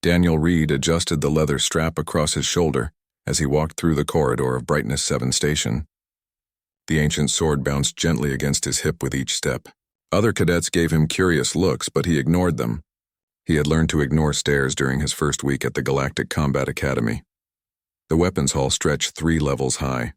Daniel Reed adjusted the leather strap across his shoulder as he walked through the corridor of Brightness 7 Station. The ancient sword bounced gently against his hip with each step. Other cadets gave him curious looks, but he ignored them. He had learned to ignore stares during his first week at the Galactic Combat Academy. The weapons hall stretched 3 levels high,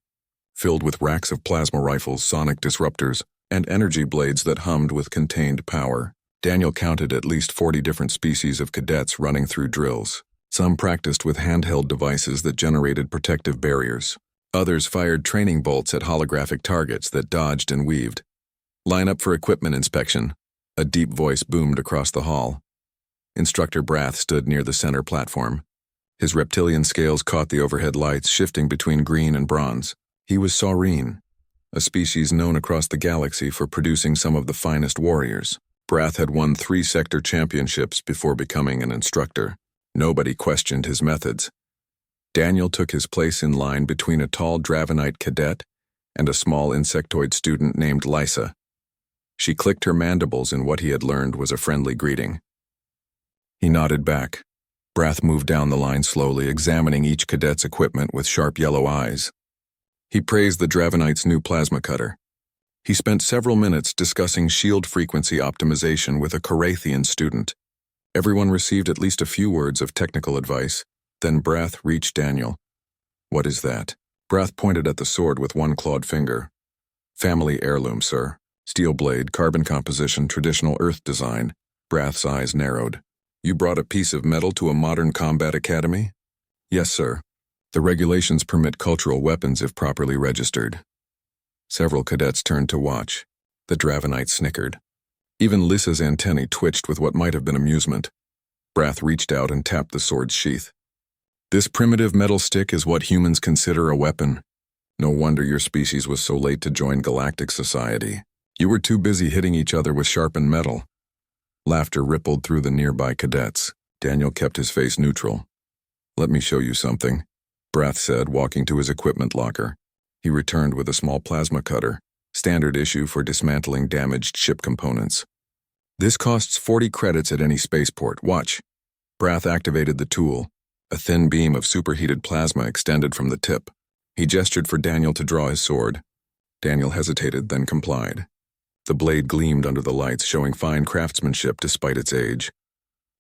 filled with racks of plasma rifles, sonic disruptors, and energy blades that hummed with contained power. Daniel counted at least 40 different species of cadets running through drills. Some practiced with handheld devices that generated protective barriers. Others fired training bolts at holographic targets that dodged and weaved. "Line up for equipment inspection," a deep voice boomed across the hall. Instructor Brath stood near the center platform. His reptilian scales caught the overhead lights, shifting between green and bronze. He was Saurine, a species known across the galaxy for producing some of the finest warriors. Brath had won 3 sector championships before becoming an instructor. Nobody questioned his methods. Daniel took his place in line between a tall Dravenite cadet and a small insectoid student named Lysa. She clicked her mandibles in what he had learned was a friendly greeting. He nodded back. Brath moved down the line slowly, examining each cadet's equipment with sharp yellow eyes. He praised the Dravenite's new plasma cutter. He spent several minutes discussing shield frequency optimization with a Carathian student. Everyone received at least a few words of technical advice. Then Brath reached Daniel. "What is that?" Brath pointed at the sword with one clawed finger. "Family heirloom, sir. Steel blade, carbon composition, traditional Earth design." Brath's eyes narrowed. "You brought a piece of metal to a modern combat academy?" "Yes, sir. The regulations permit cultural weapons if properly registered." Several cadets turned to watch. The Dravenite snickered. Even Lysa's antennae twitched with what might have been amusement. Brath reached out and tapped the sword's sheath. "This primitive metal stick is what humans consider a weapon. No wonder your species was so late to join galactic society. You were too busy hitting each other with sharpened metal." Laughter rippled through the nearby cadets. Daniel kept his face neutral. "Let me show you something," Brath said, walking to his equipment locker. He returned with a small plasma cutter, standard issue for dismantling damaged ship components. "This costs 40 credits at any spaceport. Watch." Brath activated the tool. A thin beam of superheated plasma extended from the tip. He gestured for Daniel to draw his sword. Daniel hesitated, then complied. The blade gleamed under the lights, showing fine craftsmanship despite its age.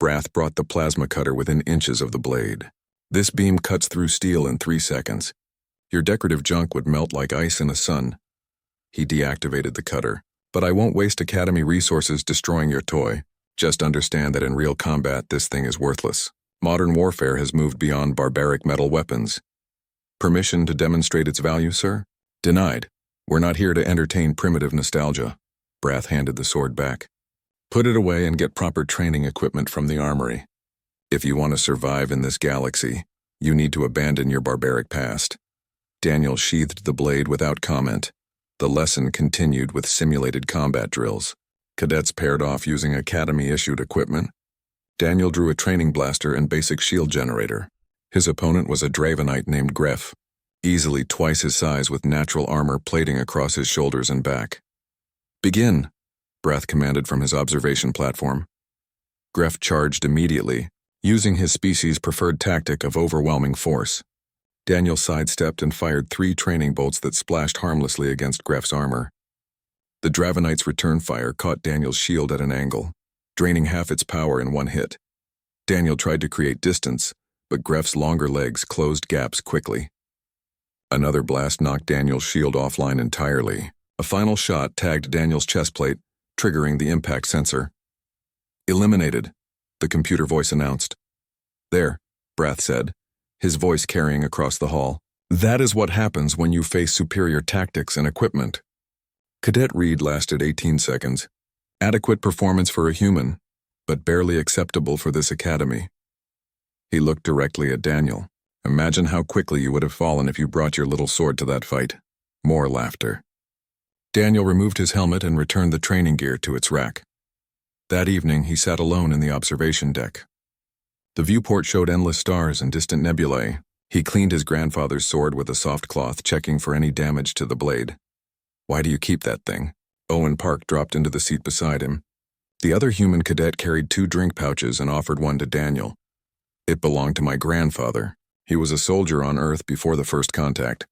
Brath brought the plasma cutter within inches of the blade. "This beam cuts through steel in 3 seconds. Your decorative junk would melt like ice in the sun." He deactivated the cutter. "But I won't waste Academy resources destroying your toy. Just understand that in real combat this thing is worthless. Modern warfare has moved beyond barbaric metal weapons." "Permission to demonstrate its value, sir?" "Denied. We're not here to entertain primitive nostalgia." Brath handed the sword back. "Put it away and get proper training equipment from the armory. If you want to survive in this galaxy, you need to abandon your barbaric past." Daniel sheathed the blade without comment. The lesson continued with simulated combat drills. Cadets paired off using Academy-issued equipment. Daniel drew a training blaster and basic shield generator. His opponent was a Dravenite named Gref, easily twice his size with natural armor plating across his shoulders and back. "Begin," Brath commanded from his observation platform. Gref charged immediately, using his species' preferred tactic of overwhelming force. Daniel sidestepped and fired 3 training bolts that splashed harmlessly against Gref's armor. The Dravenite's return fire caught Daniel's shield at an angle, draining half its power in one hit. Daniel tried to create distance, but Gref's longer legs closed gaps quickly. Another blast knocked Daniel's shield offline entirely. A final shot tagged Daniel's chestplate, triggering the impact sensor. "Eliminated," the computer voice announced. "There," Brath said, his voice carrying across the hall. "That is what happens when you face superior tactics and equipment." Cadet Reed lasted 18 seconds. Adequate performance for a human, but barely acceptable for this academy. He looked directly at Daniel. "Imagine how quickly you would have fallen if you brought your little sword to that fight." More laughter. Daniel removed his helmet and returned the training gear to its rack. That evening, he sat alone in the observation deck. The viewport showed endless stars and distant nebulae. He cleaned his grandfather's sword with a soft cloth, checking for any damage to the blade. "Why do you keep that thing?" Owen Park dropped into the seat beside him. The other human cadet carried 2 drink pouches and offered one to Daniel. It belonged to my grandfather. He was a soldier on Earth before the first contact.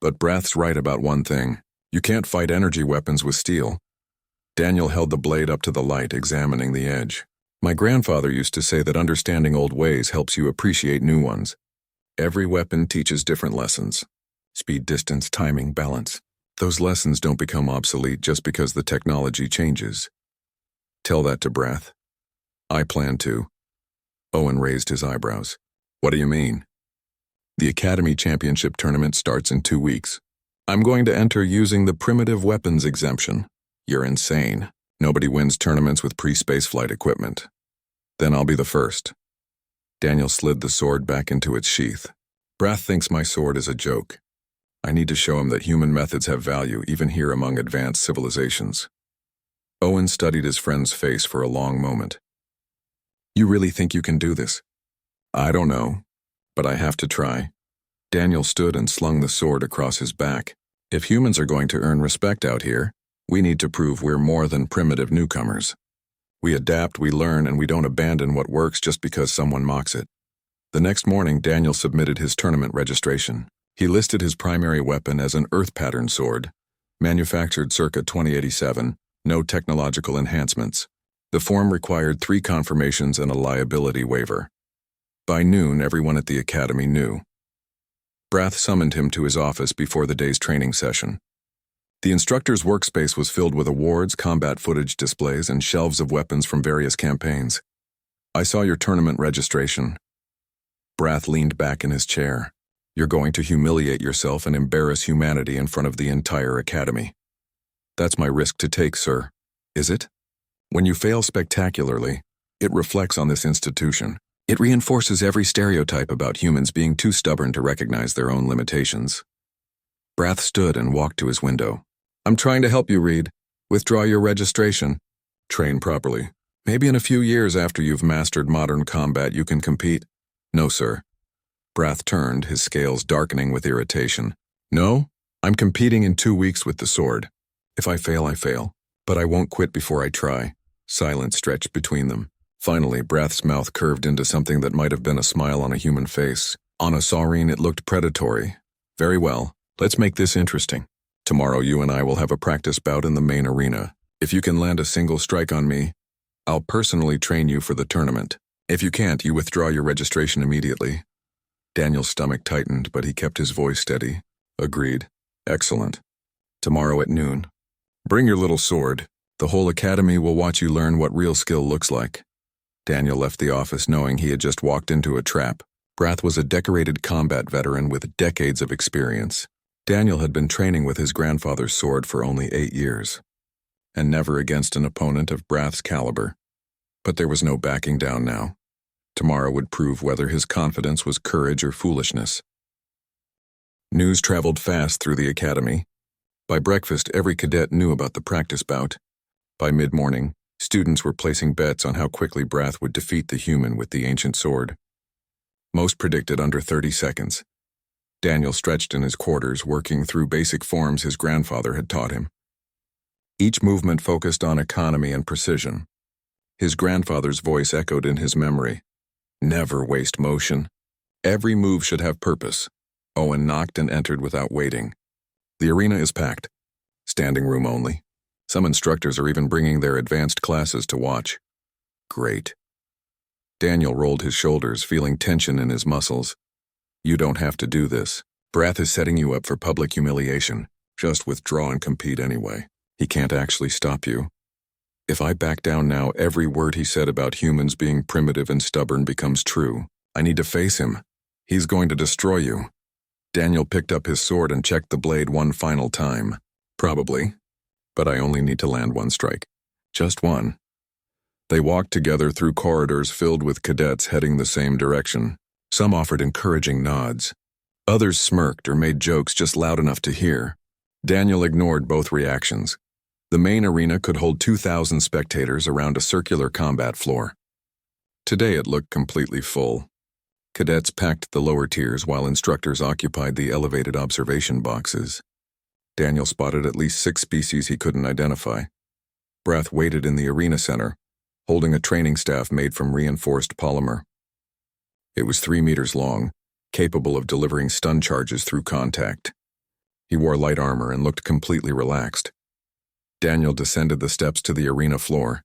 But Brath's right about one thing. You can't fight energy weapons with steel. Daniel held the blade up to the light, examining the edge. My grandfather used to say that understanding old ways helps you appreciate new ones. Every weapon teaches different lessons. Speed, distance, timing, balance. Those lessons don't become obsolete just because the technology changes. Tell that to Brath. I plan to. Owen raised his eyebrows. What do you mean? The Academy Championship tournament starts in 2 weeks. I'm going to enter using the primitive weapons exemption. You're insane. Nobody wins tournaments with pre-spaceflight equipment. Then I'll be the first. Daniel slid the sword back into its sheath. Brath thinks my sword is a joke. I need to show him that human methods have value even here among advanced civilizations. Owen studied his friend's face for a long moment. You really think you can do this? I don't know, but I have to try. Daniel stood and slung the sword across his back. If humans are going to earn respect out here, we need to prove we're more than primitive newcomers. We adapt, we learn, and we don't abandon what works just because someone mocks it. The next morning, Daniel submitted his tournament registration. He listed his primary weapon as an Earth pattern sword, manufactured circa 2087, no technological enhancements. The form required 3 confirmations and a liability waiver. By noon, everyone at the academy knew. Brath summoned him to his office before the day's training session. The instructor's workspace was filled with awards, combat footage displays, and shelves of weapons from various campaigns. I saw your tournament registration. Brath leaned back in his chair. You're going to humiliate yourself and embarrass humanity in front of the entire academy. That's my risk to take, sir. Is it? When you fail spectacularly, it reflects on this institution. It reinforces every stereotype about humans being too stubborn to recognize their own limitations. Brath stood and walked to his window. I'm trying to help you, Reed. Withdraw your registration. Train properly. Maybe in a few years after you've mastered modern combat you can compete. No, sir. Brath turned, his scales darkening with irritation. No? I'm competing in 2 weeks with the sword. If I fail, I fail. But I won't quit before I try. Silence stretched between them. Finally, Brath's mouth curved into something that might have been a smile on a human face. On a saurine, it looked predatory. Very well. Let's make this interesting. Tomorrow you and I will have a practice bout in the main arena. If you can land a single strike on me, I'll personally train you for the tournament. If you can't, you withdraw your registration immediately. Daniel's stomach tightened, but he kept his voice steady. Agreed. Excellent. Tomorrow at noon. Bring your little sword. The whole academy will watch you learn what real skill looks like. Daniel left the office knowing he had just walked into a trap. Brath was a decorated combat veteran with decades of experience. Daniel had been training with his grandfather's sword for only 8 years, and never against an opponent of Brath's caliber. But there was no backing down now. Tomorrow would prove whether his confidence was courage or foolishness. News traveled fast through the academy. By breakfast, every cadet knew about the practice bout. By mid-morning, students were placing bets on how quickly Brath would defeat the human with the ancient sword. Most predicted under 30 seconds. Daniel stretched in his quarters, working through basic forms his grandfather had taught him. Each movement focused on economy and precision. His grandfather's voice echoed in his memory. Never waste motion. Every move should have purpose. Owen knocked and entered without waiting. The arena is packed. Standing room only. Some instructors are even bringing their advanced classes to watch. Great. Daniel rolled his shoulders, feeling tension in his muscles. You don't have to do this. Brath is setting you up for public humiliation. Just withdraw and compete anyway. He can't actually stop you. If I back down now, every word he said about humans being primitive and stubborn becomes true. I need to face him. He's going to destroy you. Daniel picked up his sword and checked the blade one final time. Probably. But I only need to land one strike. Just one. They walked together through corridors filled with cadets heading the same direction. Some offered encouraging nods. Others smirked or made jokes just loud enough to hear. Daniel ignored both reactions. The main arena could hold 2,000 spectators around a circular combat floor. Today it looked completely full. Cadets packed the lower tiers while instructors occupied the elevated observation boxes. Daniel spotted at least 6 species he couldn't identify. Brath waited in the arena center, holding a training staff made from reinforced polymer. It was 3 meters long, capable of delivering stun charges through contact. He wore light armor and looked completely relaxed. Daniel descended the steps to the arena floor.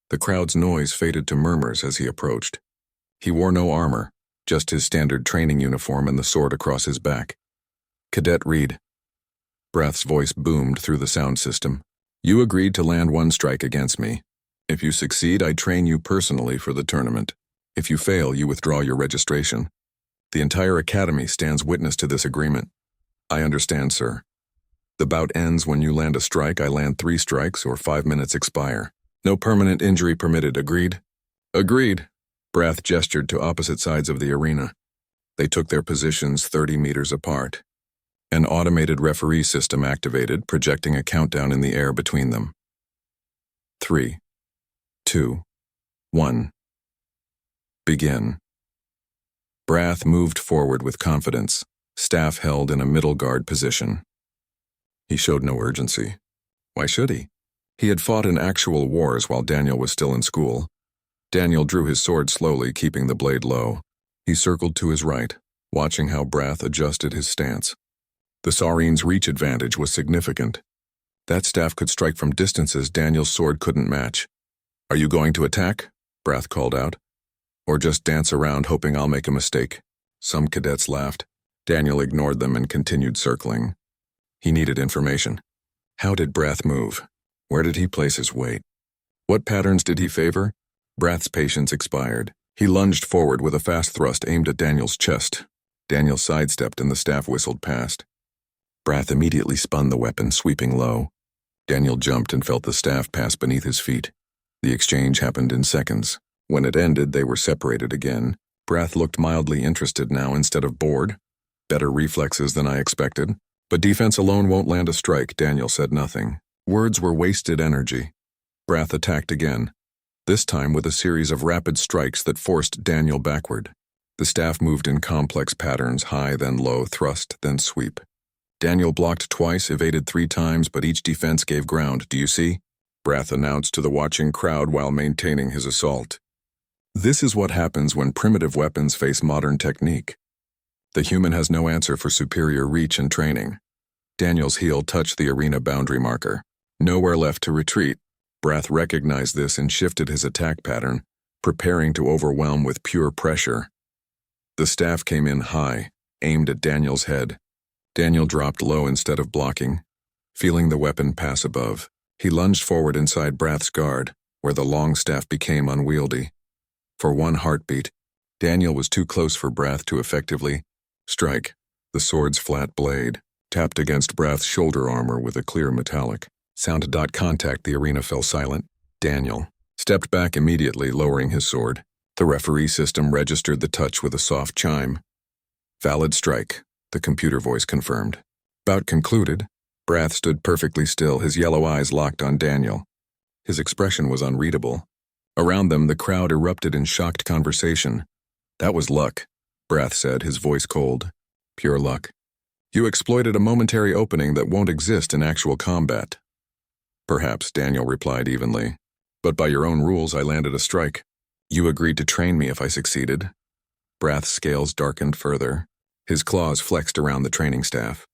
The crowd's noise faded to murmurs as he approached. He wore no armor, just his standard training uniform and the sword across his back. "Cadet Reed." Brath's voice boomed through the sound system. "You agreed to land one strike against me. If you succeed, I train you personally for the tournament. If you fail, you withdraw your registration. The entire academy stands witness to this agreement." "I understand, sir. The bout ends when you land a strike. I land 3 strikes or 5 minutes expire. No permanent injury permitted. Agreed?" "Agreed." Brath gestured to opposite sides of the arena. They took their positions 30 meters apart. An automated referee system activated, projecting a countdown in the air between them. 3, 2, 1. Begin. Brath moved forward with confidence, staff held in a middle guard position. He showed no urgency. Why should he? He had fought in actual wars while Daniel was still in school. Daniel drew his sword slowly, keeping the blade low. He circled to his right, watching how Brath adjusted his stance. The Saurine's reach advantage was significant. That staff could strike from distances Daniel's sword couldn't match. "Are you going to attack?" Brath called out. "Or just dance around hoping I'll make a mistake?" Some cadets laughed. Daniel ignored them and continued circling. He needed information. How did Brath move? Where did he place his weight? What patterns did he favor? Brath's patience expired. He lunged forward with a fast thrust aimed at Daniel's chest. Daniel sidestepped and the staff whistled past. Brath immediately spun the weapon, sweeping low. Daniel jumped and felt the staff pass beneath his feet. The exchange happened in seconds. When it ended, they were separated again. Brath looked mildly interested now instead of bored. "Better reflexes than I expected. But defense alone won't land a strike." Daniel said nothing. Words were wasted energy. Brath attacked again, this time with a series of rapid strikes that forced Daniel backward. The staff moved in complex patterns, high, then low, thrust, then sweep. Daniel blocked twice, evaded 3 times, but each defense gave ground. "Do you see?" Brath announced to the watching crowd while maintaining his assault. This is what happens when primitive weapons face modern technique. The human has no answer for superior reach and training. Daniel's heel touched the arena boundary marker. Nowhere left to retreat. Brath recognized this and shifted his attack pattern, preparing to overwhelm with pure pressure. The staff came in high, aimed at Daniel's head. Daniel dropped low instead of blocking. Feeling the weapon pass above, he lunged forward inside Brath's guard, where the long staff became unwieldy. For one heartbeat, Daniel was too close for Brath to effectively strike. The sword's flat blade tapped against Brath's shoulder armor with a clear metallic sound. Contact. The arena fell silent. Daniel stepped back immediately, lowering his sword. The referee system registered the touch with a soft chime. "Valid strike," the computer voice confirmed. Bout concluded. Brath stood perfectly still, his yellow eyes locked on Daniel. His expression was unreadable. Around them, the crowd erupted in shocked conversation. "That was luck," Brath said, his voice cold. "Pure luck. You exploited a momentary opening that won't exist in actual combat." "Perhaps," Daniel replied evenly. "But by your own rules, I landed a strike. You agreed to train me if I succeeded." Brath's scales darkened further. His claws flexed around the training staff.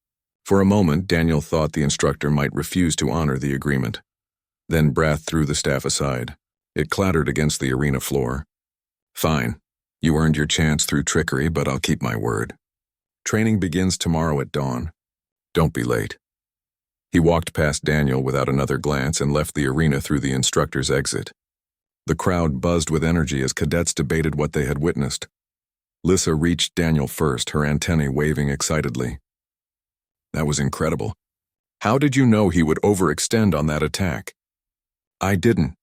For a moment, Daniel thought the instructor might refuse to honor the agreement. Then Brath threw the staff aside. It clattered against the arena floor. "Fine. You earned your chance through trickery, but I'll keep my word. Training begins tomorrow at dawn. Don't be late." He walked past Daniel without another glance and left the arena through the instructor's exit. The crowd buzzed with energy as cadets debated what they had witnessed. Lissa reached Daniel first, her antennae waving excitedly. "That was incredible. How did you know he would overextend on that attack?" "I didn't.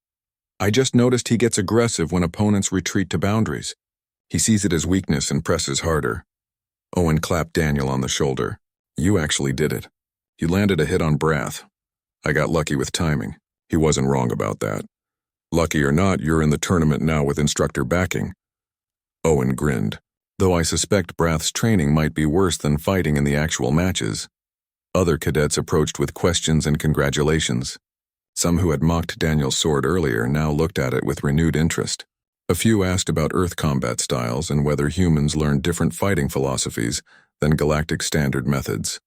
I just noticed he gets aggressive when opponents retreat to boundaries. He sees it as weakness and presses harder." Owen clapped Daniel on the shoulder. "You actually did it. You landed a hit on Brath. I got lucky with timing. He wasn't wrong about that. Lucky or not, you're in the tournament now with instructor backing." Owen grinned. "Though I suspect Brath's training might be worse than fighting in the actual matches." Other cadets approached with questions and congratulations. Some who had mocked Daniel's sword earlier now looked at it with renewed interest. A few asked about Earth combat styles and whether humans learned different fighting philosophies than galactic standard methods.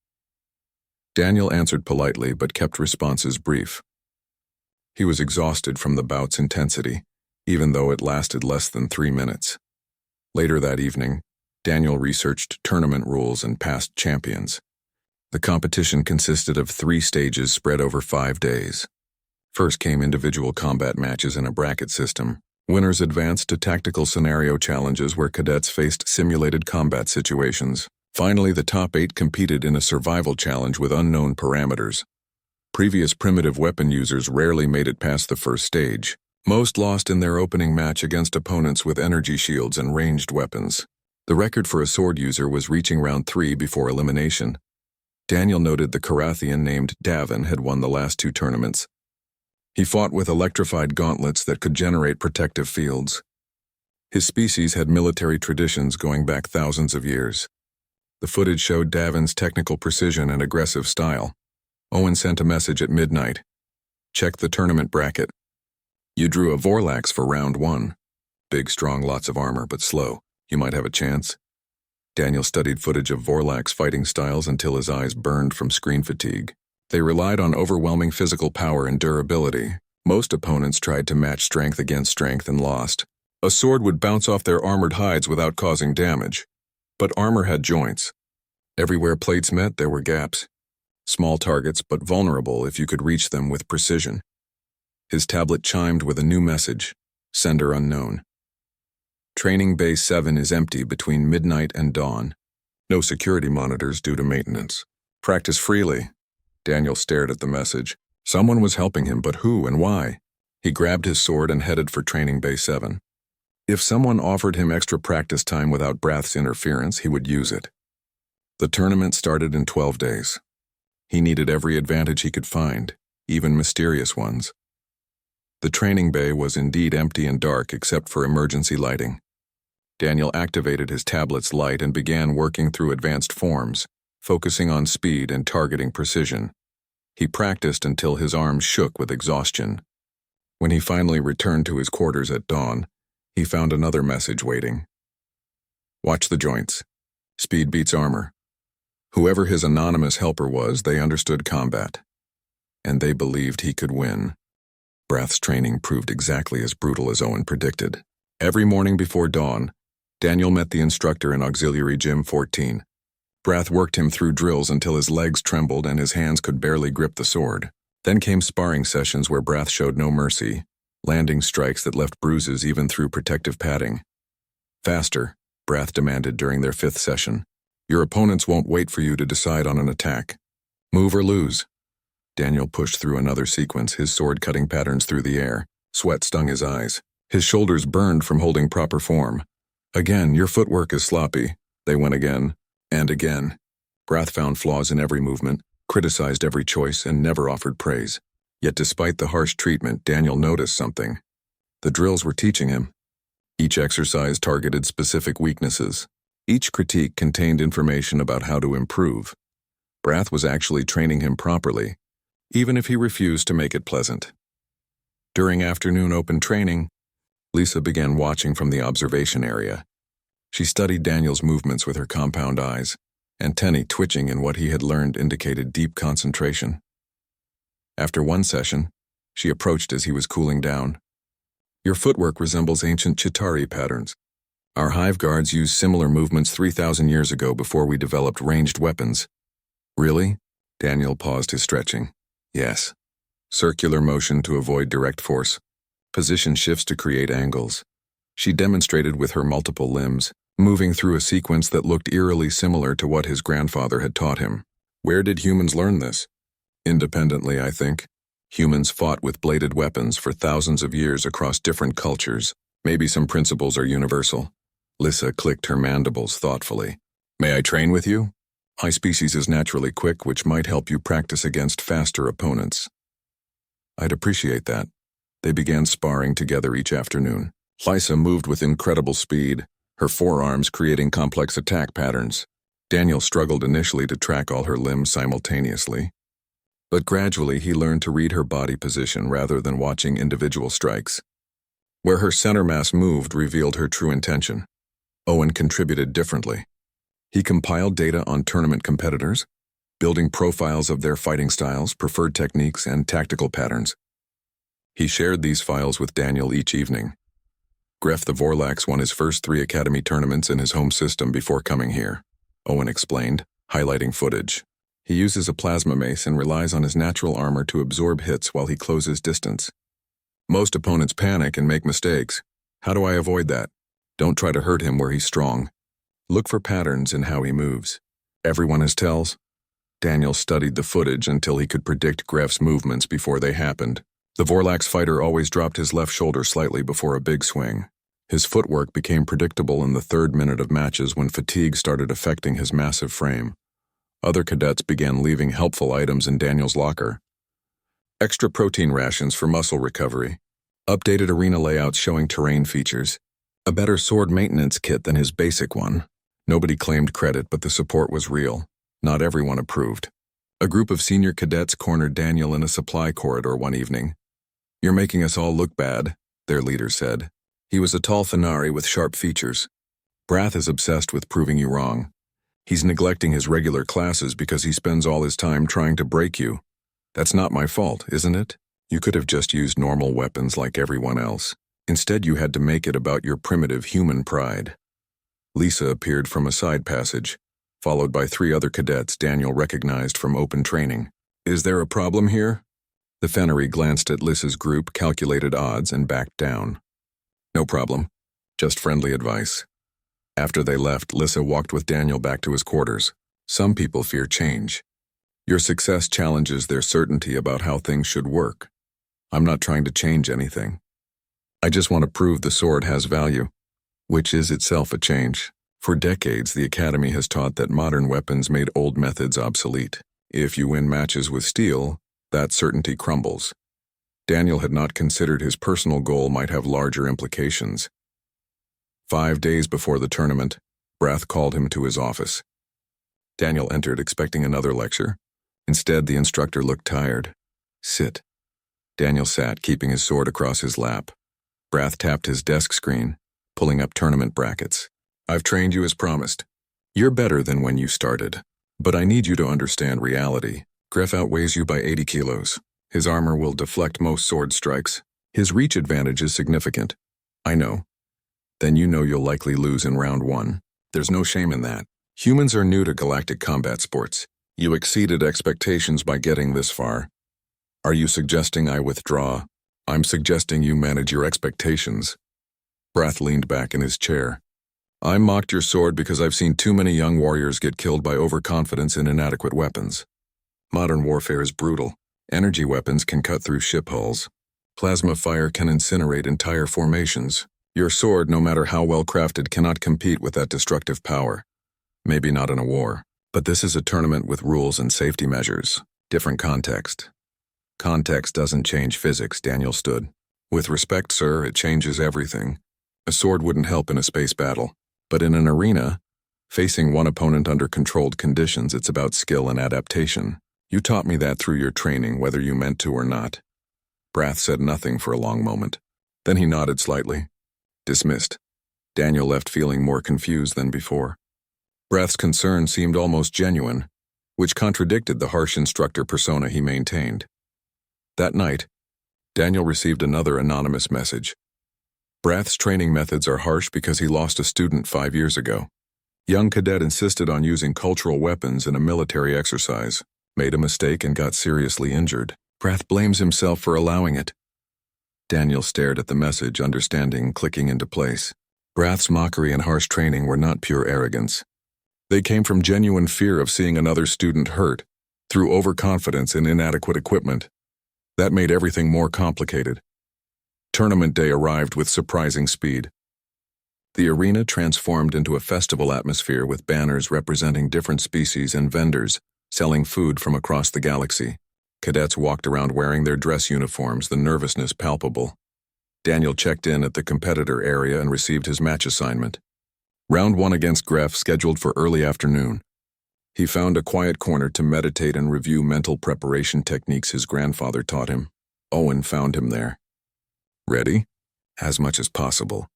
Daniel answered politely but kept responses brief. He was exhausted from the bout's intensity, even though it lasted less than 3 minutes. Later that evening, Daniel researched tournament rules and past champions. The competition consisted of 3 stages spread over 5 days. First came individual combat matches in a bracket system. Winners advanced to tactical scenario challenges where cadets faced simulated combat situations. Finally, the top 8 competed in a survival challenge with unknown parameters. Previous primitive weapon users rarely made it past the first stage. Most lost in their opening match against opponents with energy shields and ranged weapons. The record for a sword user was reaching round 3 before elimination. Daniel noted the Carathian named Davin had won the last 2 tournaments. He fought with electrified gauntlets that could generate protective fields. His species had military traditions going back thousands of years. The footage showed Davin's technical precision and aggressive style. Owen sent a message at midnight. Check the tournament bracket. You drew a Vorlax for round 1. Big, strong, lots of armor, but slow. You might have a chance. Daniel studied footage of Vorlax fighting styles until his eyes burned from screen fatigue. They relied on overwhelming physical power and durability. Most opponents tried to match strength against strength and lost. A sword would bounce off their armored hides without causing damage. But armor had joints. Everywhere plates met, there were gaps. Small targets, but vulnerable if you could reach them with precision. His tablet chimed with a new message. Sender unknown. Training Bay 7 is empty between midnight and dawn. No security monitors due to maintenance. Practice freely. Daniel stared at the message. Someone was helping him, but who and why? He grabbed his sword and headed for Training Bay 7. If someone offered him extra practice time without Brath's interference, he would use it. The tournament started in 12 days. He needed every advantage he could find, even mysterious ones. The training bay was indeed empty and dark except for emergency lighting. Daniel activated his tablet's light and began working through advanced forms, focusing on speed and targeting precision. He practiced until his arms shook with exhaustion. When he finally returned to his quarters at dawn, he found another message waiting. Watch the joints. Speed beats armor. Whoever his anonymous helper was, they understood combat. And they believed he could win. Brath's training proved exactly as brutal as Owen predicted. Every morning before dawn, Daniel met the instructor in Auxiliary Gym 14. Brath worked him through drills until his legs trembled and his hands could barely grip the sword. Then came sparring sessions where Brath showed no mercy, landing strikes that left bruises even through protective padding. Faster, Brath demanded during their 5th session. Your opponents won't wait for you to decide on an attack. Move or lose. Daniel pushed through another sequence, his sword cutting patterns through the air. Sweat stung his eyes. His shoulders burned from holding proper form. Again, your footwork is sloppy. They went again, and again. Brath found flaws in every movement, criticized every choice, and never offered praise. Yet despite the harsh treatment, Daniel noticed something. The drills were teaching him. Each exercise targeted specific weaknesses. Each critique contained information about how to improve. Brath was actually training him properly, even if he refused to make it pleasant. During afternoon open training, Lisa began watching from the observation area. She studied Daniel's movements with her compound eyes, antennae twitching in what he had learned indicated deep concentration. After one session, she approached as he was cooling down. Your footwork resembles ancient Chitari patterns. Our hive guards used similar movements 3,000 years ago before we developed ranged weapons. Really? Daniel paused his stretching. Yes. Circular motion to avoid direct force. Position shifts to create angles. She demonstrated with her multiple limbs, moving through a sequence that looked eerily similar to what his grandfather had taught him. Where did humans learn this? Independently, I think. Humans fought with bladed weapons for thousands of years across different cultures. Maybe some principles are universal. Lissa clicked her mandibles thoughtfully. May I train with you? My species is naturally quick, which might help you practice against faster opponents. I'd appreciate that. They began sparring together each afternoon. Lisa moved with incredible speed, her forearms creating complex attack patterns. Daniel struggled initially to track all her limbs simultaneously. But gradually he learned to read her body position rather than watching individual strikes. Where her center mass moved revealed her true intention. Owen contributed differently. He compiled data on tournament competitors, building profiles of their fighting styles, preferred techniques, and tactical patterns. He shared these files with Daniel each evening. Gref the Vorlax won his first 3 academy tournaments in his home system before coming here, Owen explained, highlighting footage. He uses a plasma mace and relies on his natural armor to absorb hits while he closes distance. Most opponents panic and make mistakes. How do I avoid that? Don't try to hurt him where he's strong. Look for patterns in how he moves. Everyone has tells. Daniel studied the footage until he could predict Gref's movements before they happened. The Vorlax fighter always dropped his left shoulder slightly before a big swing. His footwork became predictable in the 3rd minute of matches when fatigue started affecting his massive frame. Other cadets began leaving helpful items in Daniel's locker. Extra protein rations for muscle recovery, updated arena layouts showing terrain features, a better sword maintenance kit than his basic one. Nobody claimed credit, but the support was real. Not everyone approved. A group of senior cadets cornered Daniel in a supply corridor one evening. "You're making us all look bad," their leader said. He was a tall Fenari with sharp features. "Brath is obsessed with proving you wrong. He's neglecting his regular classes because he spends all his time trying to break you. That's not my fault, isn't it? You could have just used normal weapons like everyone else. Instead, you had to make it about your primitive human pride." Lisa appeared from a side passage, followed by 3 other cadets Daniel recognized from open training. "Is there a problem here?" The Fenari glanced at Lisa's group, calculated odds, and backed down. "No problem. Just friendly advice." After they left, Lisa walked with Daniel back to his quarters. "Some people fear change. Your success challenges their certainty about how things should work. I'm not trying to change anything. I just want to prove the sword has value, which is itself a change. For decades, the Academy has taught that modern weapons made old methods obsolete. If you win matches with steel, that certainty crumbles." Daniel had not considered his personal goal might have larger implications. 5 days before the tournament, Brath called him to his office. Daniel entered expecting another lecture. Instead, the instructor looked tired. "Sit." Daniel sat, keeping his sword across his lap. Brath tapped his desk screen, pulling up tournament brackets. "I've trained you as promised. You're better than when you started. But I need you to understand reality. Gref outweighs you by 80 kilos. His armor will deflect most sword strikes. His reach advantage is significant. I know. Then you know you'll likely lose in round 1. There's no shame in that. Humans are new to galactic combat sports. You exceeded expectations by getting this far. Are you suggesting I withdraw? I'm suggesting you manage your expectations." Brath leaned back in his chair. "I mocked your sword because I've seen too many young warriors get killed by overconfidence in inadequate weapons. Modern warfare is brutal. Energy weapons can cut through ship hulls. Plasma fire can incinerate entire formations. Your sword, no matter how well crafted, cannot compete with that destructive power. Maybe not in a war, but this is a tournament with rules and safety measures. Different context." "Context doesn't change physics," Daniel stood. "With respect, sir, it changes everything. A sword wouldn't help in a space battle, but in an arena, facing one opponent under controlled conditions, it's about skill and adaptation. You taught me that through your training, whether you meant to or not." Brath said nothing for a long moment. Then he nodded slightly. Dismissed. Daniel left feeling more confused than before. Brath's concern seemed almost genuine, which contradicted the harsh instructor persona he maintained. That night, Daniel received another anonymous message. Brath's training methods are harsh because he lost a student 5 years ago. Young cadet insisted on using cultural weapons in a military exercise, made a mistake and got seriously injured. Brath blames himself for allowing it. Daniel stared at the message, understanding clicking into place. Brath's mockery and harsh training were not pure arrogance. They came from genuine fear of seeing another student hurt, through overconfidence in inadequate equipment. That made everything more complicated. Tournament day arrived with surprising speed. The arena transformed into a festival atmosphere with banners representing different species and vendors selling food from across the galaxy. Cadets walked around wearing their dress uniforms, the nervousness palpable. Daniel checked in at the competitor area and received his match assignment. Round 1 against Gref, scheduled for early afternoon. He found a quiet corner to meditate and review mental preparation techniques his grandfather taught him. Owen found him there. "Ready?" as much as possible.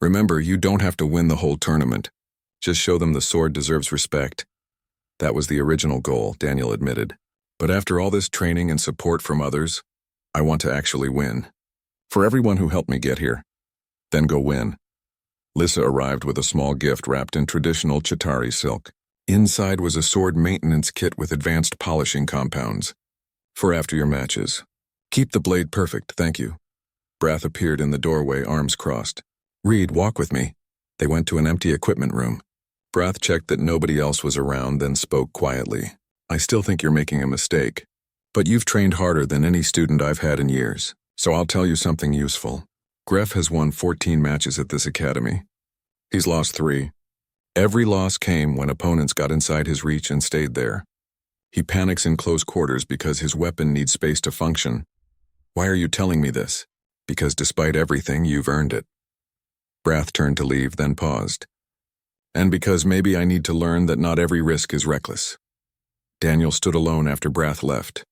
Remember, you don't have to win the whole tournament. Just show them the sword deserves respect. That was the original goal, Daniel admitted. But after all this training and support from others, I want to actually win. For everyone who helped me get here. Then go win. Lissa arrived with a small gift wrapped in traditional Chitari silk. Inside was a sword maintenance kit with advanced polishing compounds. For after your matches. Keep the blade perfect, thank you. Brath appeared in the doorway, arms crossed. Reed, walk with me. They went to an empty equipment room. Brath checked that nobody else was around, then spoke quietly. I still think you're making a mistake. But you've trained harder than any student I've had in years, so I'll tell you something useful. Gref has won 14 matches at this academy. He's lost 3. Every loss came when opponents got inside his reach and stayed there. He panics in close quarters because his weapon needs space to function. Why are you telling me this? Because despite everything, you've earned it. Brath turned to leave, then paused. And because maybe I need to learn that not every risk is reckless. Daniel stood alone after Brath left,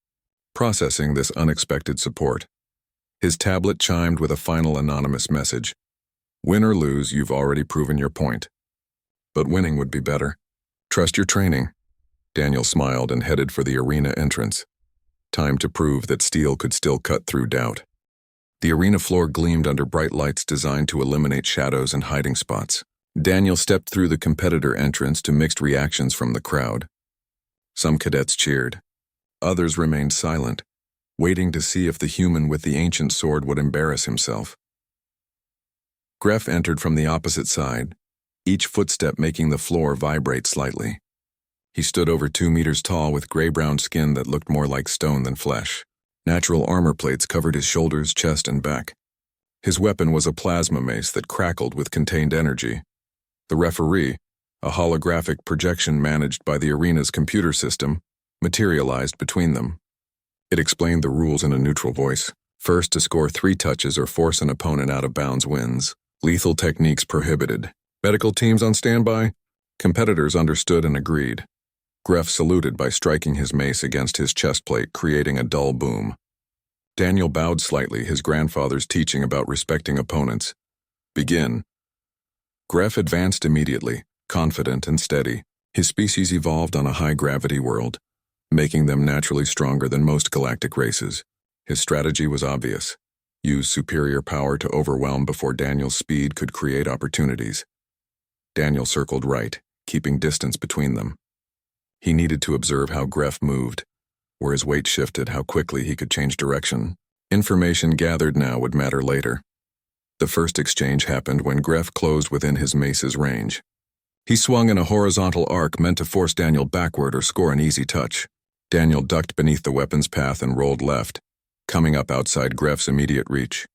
processing this unexpected support. His tablet chimed with a final anonymous message. Win or lose, you've already proven your point. But winning would be better. Trust your training. Daniel smiled and headed for the arena entrance. Time to prove that steel could still cut through doubt. The arena floor gleamed under bright lights designed to eliminate shadows and hiding spots. Daniel stepped through the competitor entrance to mixed reactions from the crowd. Some cadets cheered. Others remained silent, waiting to see if the human with the ancient sword would embarrass himself. Gref entered from the opposite side, each footstep making the floor vibrate slightly. He stood over 2 meters tall with gray-brown skin that looked more like stone than flesh. Natural armor plates covered his shoulders, chest, and back. His weapon was a plasma mace that crackled with contained energy. The referee, a holographic projection managed by the arena's computer system, materialized between them. It explained the rules in a neutral voice. First, to score 3 touches or force an opponent out of bounds wins. Lethal techniques prohibited. Medical teams on standby? Competitors understood and agreed. Gref saluted by striking his mace against his chest plate, creating a dull boom. Daniel bowed slightly, his grandfather's teaching about respecting opponents. Begin. Gref advanced immediately, confident and steady. His species evolved on a high-gravity world, making them naturally stronger than most galactic races. His strategy was obvious. Use superior power to overwhelm before Daniel's speed could create opportunities. Daniel circled right, keeping distance between them. He needed to observe how Gref moved, where his weight shifted, how quickly he could change direction. Information gathered now would matter later. The first exchange happened when Gref closed within his mace's range. He swung in a horizontal arc meant to force Daniel backward or score an easy touch. Daniel ducked beneath the weapon's path and rolled left, coming up outside Gref's immediate reach.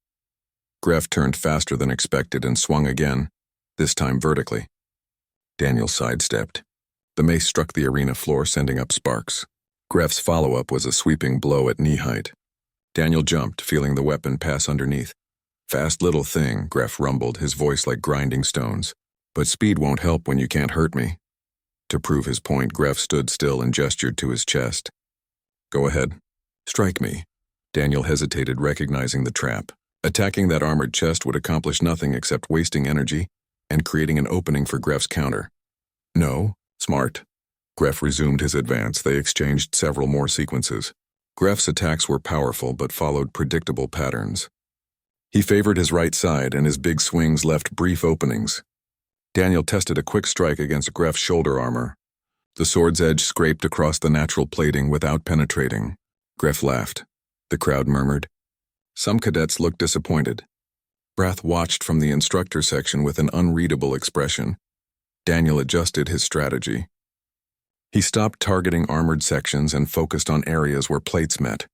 Gref turned faster than expected and swung again, this time vertically. Daniel sidestepped. The mace struck the arena floor, sending up sparks. Gref's follow-up was a sweeping blow at knee height. Daniel jumped, feeling the weapon pass underneath. Fast little thing, Gref rumbled, his voice like grinding stones. But speed won't help when you can't hurt me. To prove his point, Gref stood still and gestured to his chest. Go ahead. Strike me. Daniel hesitated, recognizing the trap. Attacking that armored chest would accomplish nothing except wasting energy and creating an opening for Gref's counter. No? Smart. Gref resumed his advance. They exchanged several more sequences. Gref's attacks were powerful but followed predictable patterns. He favored his right side, and his big swings left brief openings. Daniel tested a quick strike against Gref's shoulder armor. The sword's edge scraped across the natural plating without penetrating. Gref laughed. The crowd murmured. Some cadets looked disappointed. Brath watched from the instructor section with an unreadable expression. Daniel adjusted his strategy. He stopped targeting armored sections and focused on areas where plates met.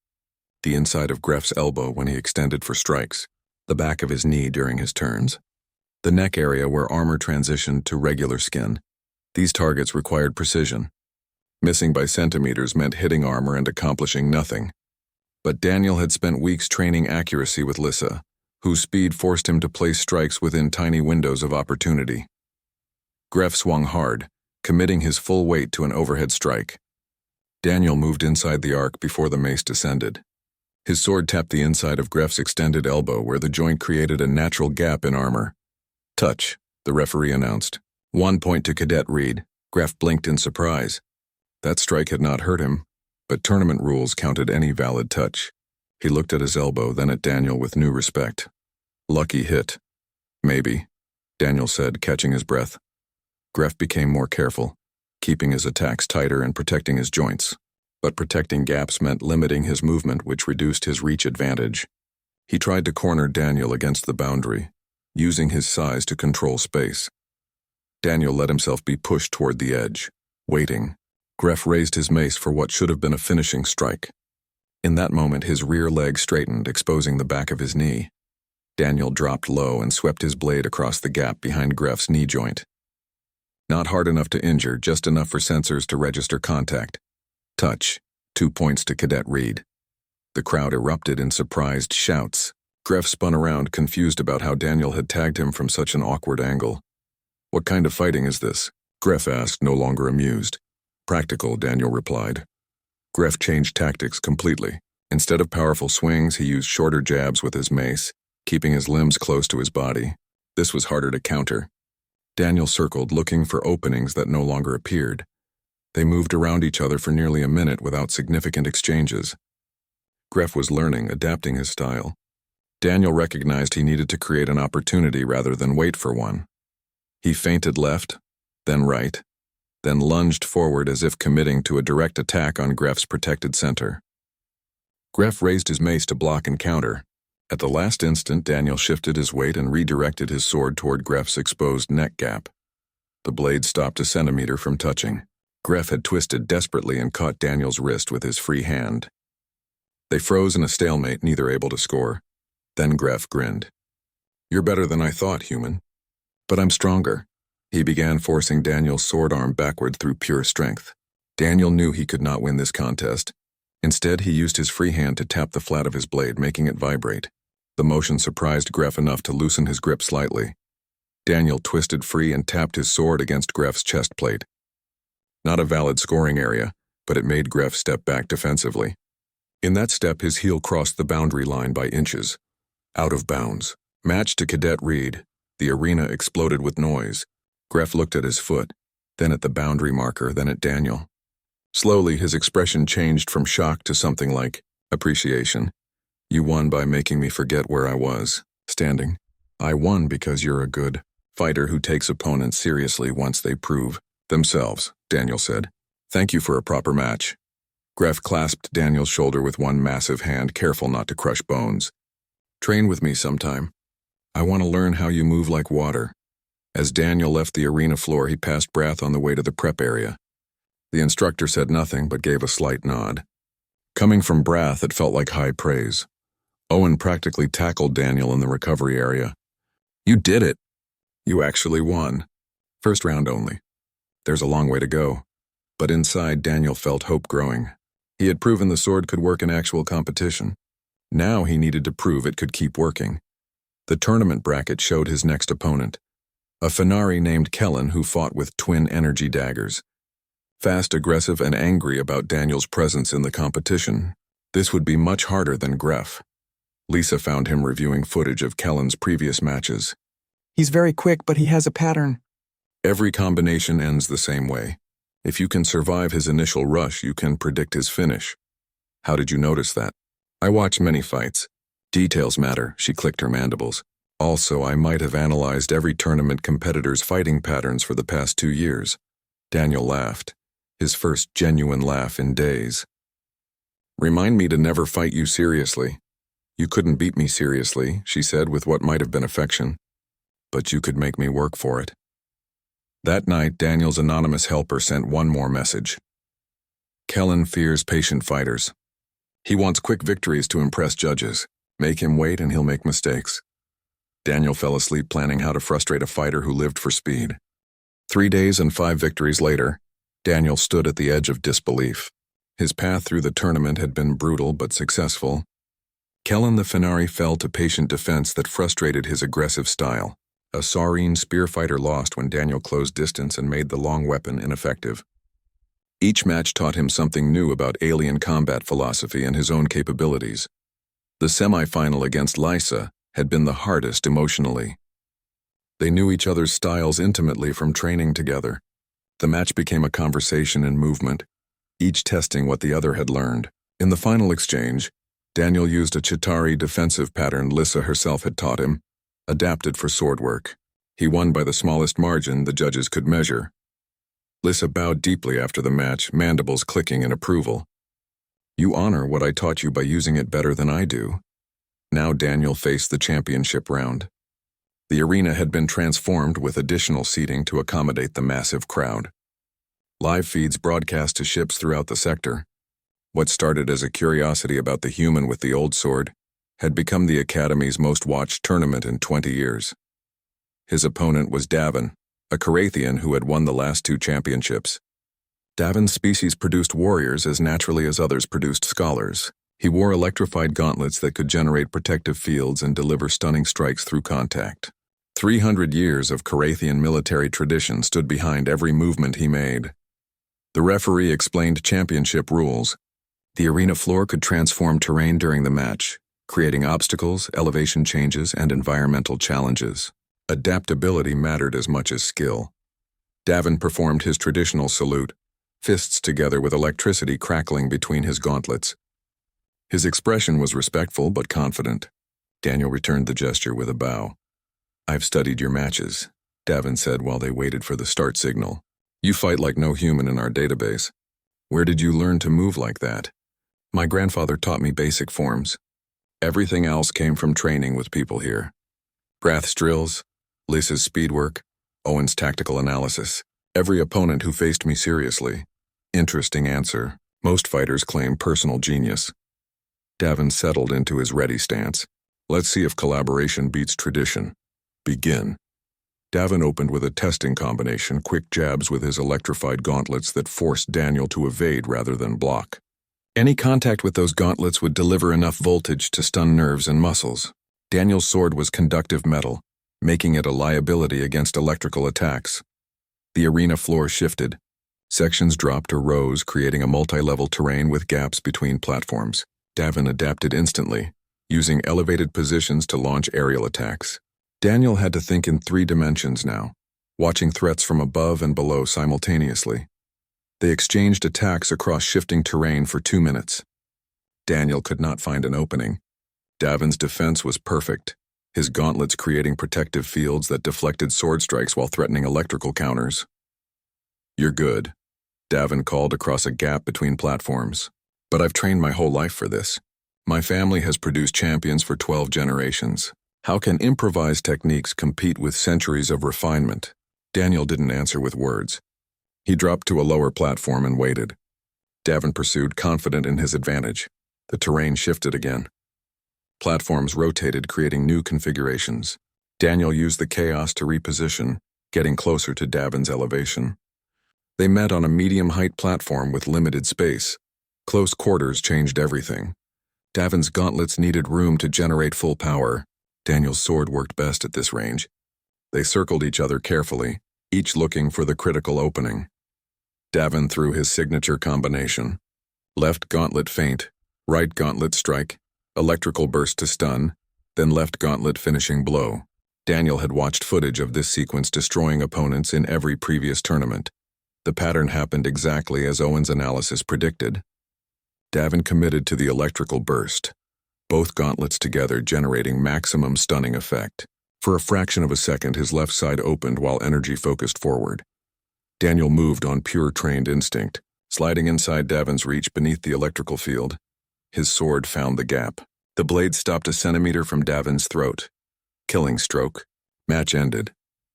The inside of Gref's elbow when he extended for strikes, the back of his knee during his turns, the neck area where armor transitioned to regular skin. These targets required precision. Missing by centimeters meant hitting armor and accomplishing nothing. But Daniel had spent weeks training accuracy with Lissa, whose speed forced him to place strikes within tiny windows of opportunity. Gref swung hard, committing his full weight to an overhead strike. Daniel moved inside the arc before the mace descended. His sword tapped the inside of Gref's extended elbow where the joint created a natural gap in armor. Touch, the referee announced. 1 point to Cadet Reed. Gref blinked in surprise. That strike had not hurt him, but tournament rules counted any valid touch. He looked at his elbow, then at Daniel with new respect. Lucky hit. Maybe, Daniel said, catching his breath. Gref became more careful, keeping his attacks tighter and protecting his joints. But protecting gaps meant limiting his movement, which reduced his reach advantage. He tried to corner Daniel against the boundary, using his size to control space. Daniel let himself be pushed toward the edge, waiting. Gref raised his mace for what should have been a finishing strike. In that moment, his rear leg straightened, exposing the back of his knee. Daniel dropped low and swept his blade across the gap behind Gref's knee joint. Not hard enough to injure, just enough for sensors to register contact. Touch, 2 points to Cadet Reed. The crowd erupted in surprised shouts. Gref spun around, confused about how Daniel had tagged him from such an awkward angle. What kind of fighting is this? Gref asked, no longer amused. Practical, Daniel replied. Gref changed tactics completely. Instead of powerful swings, he used shorter jabs with his mace, keeping his limbs close to his body. This was harder to counter. Daniel circled, looking for openings that no longer appeared. They moved around each other for nearly a minute without significant exchanges. Gref was learning, adapting his style. Daniel recognized he needed to create an opportunity rather than wait for one. He feinted left, then right, then lunged forward as if committing to a direct attack on Gref's protected center. Gref raised his mace to block and counter. At the last instant, Daniel shifted his weight and redirected his sword toward Gref's exposed neck gap. The blade stopped a centimeter from touching. Gref had twisted desperately and caught Daniel's wrist with his free hand. They froze in a stalemate, neither able to score. Then Gref grinned. "You're better than I thought, human. But I'm stronger." He began forcing Daniel's sword arm backward through pure strength. Daniel knew he could not win this contest. Instead, he used his free hand to tap the flat of his blade, making it vibrate. The motion surprised Gref enough to loosen his grip slightly. Daniel twisted free and tapped his sword against Gref's chest plate. Not a valid scoring area, but it made Gref step back defensively. In that step, his heel crossed the boundary line by inches. Out of bounds. Matched to Cadet Reed, the arena exploded with noise. Gref looked at his foot, then at the boundary marker, then at Daniel. Slowly, his expression changed from shock to something like appreciation. "You won by making me forget where I was, standing. I won because you're a good fighter who takes opponents seriously once they prove themselves," Daniel said. "Thank you for a proper match." Gref clasped Daniel's shoulder with one massive hand, careful not to crush bones. "Train with me sometime. I want to learn how you move like water." As Daniel left the arena floor, he passed Brath on the way to the prep area. The instructor said nothing but gave a slight nod. Coming from Brath, it felt like high praise. Owen practically tackled Daniel in the recovery area. "You did it. You actually won. First round only. There's a long way to go." But inside, Daniel felt hope growing. He had proven the sword could work in actual competition. Now he needed to prove it could keep working. The tournament bracket showed his next opponent, a Fenari named Kellen who fought with twin energy daggers. Fast, aggressive, and angry about Daniel's presence in the competition, this would be much harder than Gref. Lisa found him reviewing footage of Kellen's previous matches. "He's very quick, but he has a pattern." Every combination ends the same way. If you can survive his initial rush, you can predict his finish. How did you notice that? I watch many fights. Details matter, she clicked her mandibles. Also, I might have analyzed every tournament competitor's fighting patterns for the past 2 years. Daniel laughed, his first genuine laugh in days. "Remind me to never fight you seriously." "You couldn't beat me seriously," she said with what might have been affection. "But you could make me work for it." That night, Daniel's anonymous helper sent one more message. "Kellen fears patient fighters. He wants quick victories to impress judges. Make him wait and he'll make mistakes." Daniel fell asleep planning how to frustrate a fighter who lived for speed. 3 days and 5 victories later, Daniel stood at the edge of disbelief. His path through the tournament had been brutal but successful. Kellen the Fenari fell to patient defense that frustrated his aggressive style. A Saurine spearfighter lost when Daniel closed distance and made the long weapon ineffective. Each match taught him something new about alien combat philosophy and his own capabilities. The semi-final against Lysa had been the hardest emotionally. They knew each other's styles intimately from training together. The match became a conversation and movement, each testing what the other had learned. In the final exchange, Daniel used a Chitauri defensive pattern Lysa herself had taught him, adapted for sword work. He won by the smallest margin the judges could measure. Lysa bowed deeply after the match, mandibles clicking in approval. You honor what I taught you by using it better than I do. Now Daniel faced the championship round. The arena had been transformed with additional seating to accommodate the massive crowd. Live feeds broadcast to ships throughout the sector. What started as a curiosity about the human with the old sword had become the Academy's most watched tournament in 20 years. His opponent was Davin, a Carathian who had won the last 2 championships. Davin's species produced warriors as naturally as others produced scholars. He wore electrified gauntlets that could generate protective fields and deliver stunning strikes through contact. 300 years of Carathian military tradition stood behind every movement he made. The referee explained championship rules. The arena floor could transform terrain during the match, creating obstacles, elevation changes, and environmental challenges. Adaptability mattered as much as skill. Davin performed his traditional salute, fists together with electricity crackling between his gauntlets. His expression was respectful but confident. Daniel returned the gesture with a bow. I've studied your matches, Davin said while they waited for the start signal. You fight like no human in our database. Where did you learn to move like that? My grandfather taught me basic forms. Everything else came from training with people here. Brath's drills, Lysa's speed work, Owen's tactical analysis. Every opponent who faced me seriously. Interesting answer. Most fighters claim personal genius. Davin settled into his ready stance. Let's see if collaboration beats tradition. Begin. Davin opened with a testing combination, quick jabs with his electrified gauntlets that forced Daniel to evade rather than block. Any contact with those gauntlets would deliver enough voltage to stun nerves and muscles. Daniel's sword was conductive metal, making it a liability against electrical attacks. The arena floor shifted. Sections dropped or rose, creating a multi-level terrain with gaps between platforms. Davin adapted instantly, using elevated positions to launch aerial attacks. Daniel had to think in 3 dimensions now, watching threats from above and below simultaneously. They exchanged attacks across shifting terrain for 2 minutes. Daniel could not find an opening. Davin's defense was perfect, his gauntlets creating protective fields that deflected sword strikes while threatening electrical counters. You're good, Davin called across a gap between platforms. But I've trained my whole life for this. My family has produced champions for 12 generations. How can improvised techniques compete with centuries of refinement? Daniel didn't answer with words. He dropped to a lower platform and waited. Davin pursued, confident in his advantage. The terrain shifted again. Platforms rotated, creating new configurations. Daniel used the chaos to reposition, getting closer to Davin's elevation. They met on a medium-height platform with limited space. Close quarters changed everything. Davin's gauntlets needed room to generate full power. Daniel's sword worked best at this range. They circled each other carefully, each looking for the critical opening. Davin threw his signature combination. Left gauntlet feint, right gauntlet strike, electrical burst to stun, then left gauntlet finishing blow. Daniel had watched footage of this sequence destroying opponents in every previous tournament. The pattern happened exactly as Owen's analysis predicted. Davin committed to the electrical burst, both gauntlets together generating maximum stunning effect. For a fraction of a second, his left side opened while energy focused forward. Daniel moved on pure trained instinct, sliding inside Davin's reach beneath the electrical field. His sword found the gap. The blade stopped a centimeter from Davin's throat. Killing stroke. Match ended.